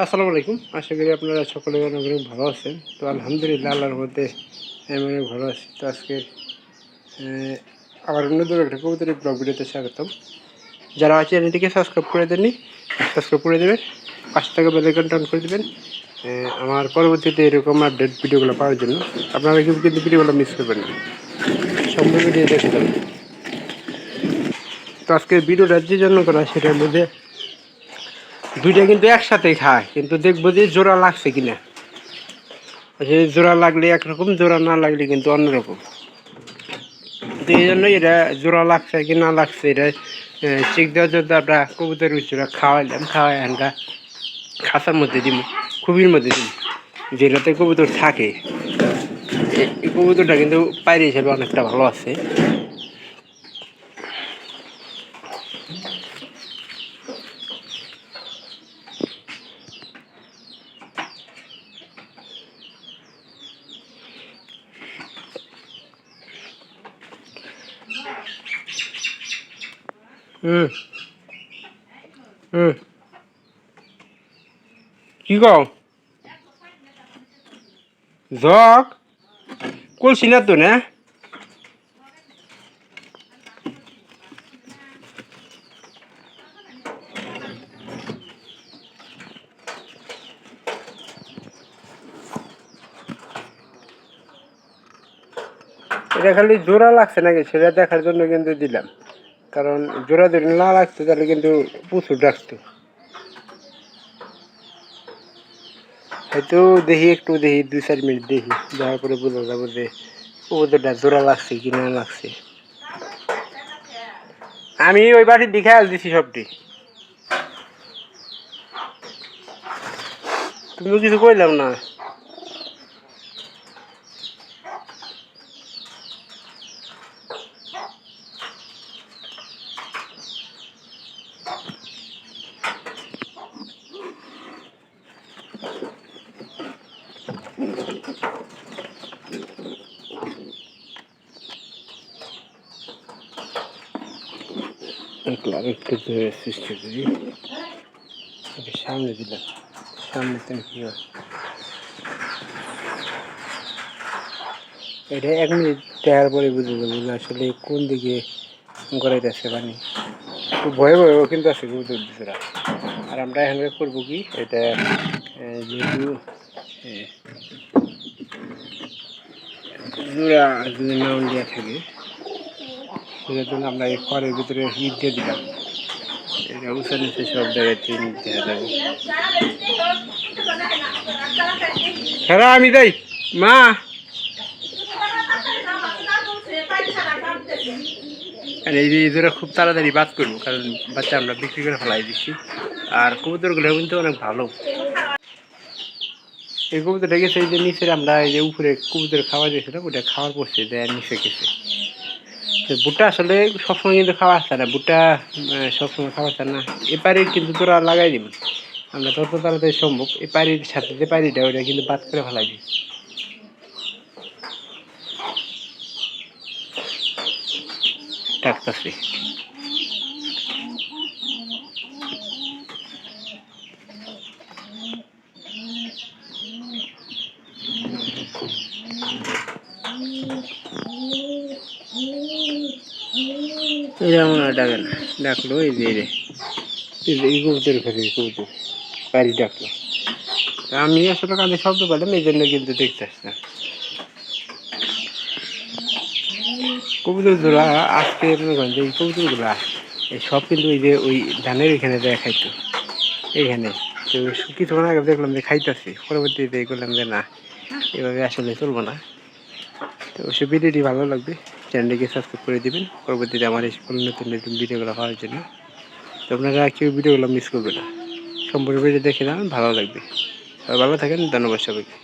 আসসালামু আলাইকুম। আশা করি আপনারা সকলে অনেক অনেক ভালো আছেন। তো আলহামদুলিল্লাহ আল্লাহর মধ্যে আমি অনেক ভালো আছি। তো আজকে আবার নতুন একটা কবুতরের ব্লগ ভিডিওতে স্বাগতম। যারা চ্যানেলটিকে সাবস্ক্রাইব করে দেননি, সাবস্ক্রাইব করে দেবেন, পাশে থেকে বেল আইকনটা অন করে দেবেন আমার পরবর্তীতে এরকম আপডেট ভিডিওগুলো পাওয়ার জন্য। আপনারা কিন্তু ভিডিওগুলো মিস করবেন না, সম্পূর্ণ ভিডিও দেখে যাবেন। তো আজকের ভিডিওটা যে জন্য করা সেটার মধ্যে দুইটা কিন্তু একসাথেই খায়, কিন্তু দেখবো যে জোড়া লাগছে কিনা। জোড়া লাগলে একরকম, জোড়া না লাগলে কিন্তু অন্যরকম। তো এই জন্য এটা জোড়া লাগছে কি না লাগছে এটা চেক দেওয়ার জন্য আমরা কবুতর উচ্চরা খাওয়াইলাম। খাওয়াই হালকা খাঁচার মধ্যে দিব, খুবির মধ্যে দিব, যেটাতে কবুতর থাকে। এই কবুতরটা কিন্তু পায়রা হিসেবে অনেকটা ভালো আছে। কি কও জগ কলছি না তো না? এটা খালি জোড়া লাগছে নাকি সেটা দেখার জন্য কিন্তু দিলাম, কারণ জোড়া যদি না লাগতো তাহলে কিন্তু প্রচুর ডাকতো। হয়তো দেখি একটু দেখি 2-4 মিনিট দেখি, দেখার পরে বোঝা যাবো যে কবুতরটা জোড়া লাগছে কি না লাগছে। আমি ওই বাড়ির দিকে দিছি সবটি, তুমি কিছু কইলাম না। একটু চেষ্টা করি, সামনে দিলাম, সামনে তো কি হয় এটা 1 মিনিট দেখার পরে বুঝে যাবো যে আসলে কোন দিকে গড়াইতেছে পানি। খুব ভয়ে ভয়েও কিন্তু আছে কবুতর দিছরা। আর আমরা এখানে করবো কি, এটা যেহেতু জোড়া যদি নাউন দেওয়া থাকে সেটার জন্য আমরা এই খড়ের ভিতরে হিট দিয়ে দিলাম। এটা উঁচা নিচে সব জায়গায় দেওয়া যাবে। হ্যাঁ আমি যাই মা, আর এই জোড়া খুব তাড়াতাড়ি বাদ করবো, কারণ বাচ্চা আমরা বিক্রি করে ফেলাই দিচ্ছি। আর কবুতরগুলো কিন্তু অনেক ভালো। এই কবুতরটা গেছে এই যে নিচে, আমরা এই যে উপরে কবুতর খাওয়া দিয়েছিলাম ওটা খাওয়ার পড়ছে দেয় নিচে গেছে। তো ভুট্টা আসলে সবসময় কিন্তু খাওয়া আসছে না, ভুট্টা সবসময় খাওয়া আসছে না। এ পাড়ির কিন্তু তোরা লাগাই দিব আমরা তত তাড়াতাড়ি সম্ভব। এই পাড়ির সাথে যে পাড়িটা ওটা কিন্তু বাদ করে ফেলাই দিই। ডাকতেছি এটা মনে হয় ডাকে না, ডাকলো এই যে এই কবুতর খালি কবুতর পাড়ি ডাকলো। আমি আসলে কানে শব্দ পেলাম এই জন্য কিন্তু দেখতে আসতাম। কবুতরগুলা আজকে মনে করেন যে এই কবুতরগুলা এই সব কিন্তু ওই যে ওই ধানের এখানে দেয় খাইতো এইখানে। তো কিছুক্ষণ আগে দেখলাম যে খাইতেছি, পরবর্তীতে করলাম যে না এভাবে আসলে চলবো না। তো অবশ্যই ভিডিওটি ভালো লাগবে, চ্যানেলটিকে সাবস্ক্রাইব করে দেবেন পরবর্তীতে আমার এই নতুন নতুন ভিডিওগুলো পাওয়ার জন্য। তো আপনারা কেউ ভিডিওগুলো মিস করবে না, সম্পূর্ণ ভিডিও দেখে নেন, ভালো লাগবে। সবাই ভালো থাকেন, ধন্যবাদ সবাইকে।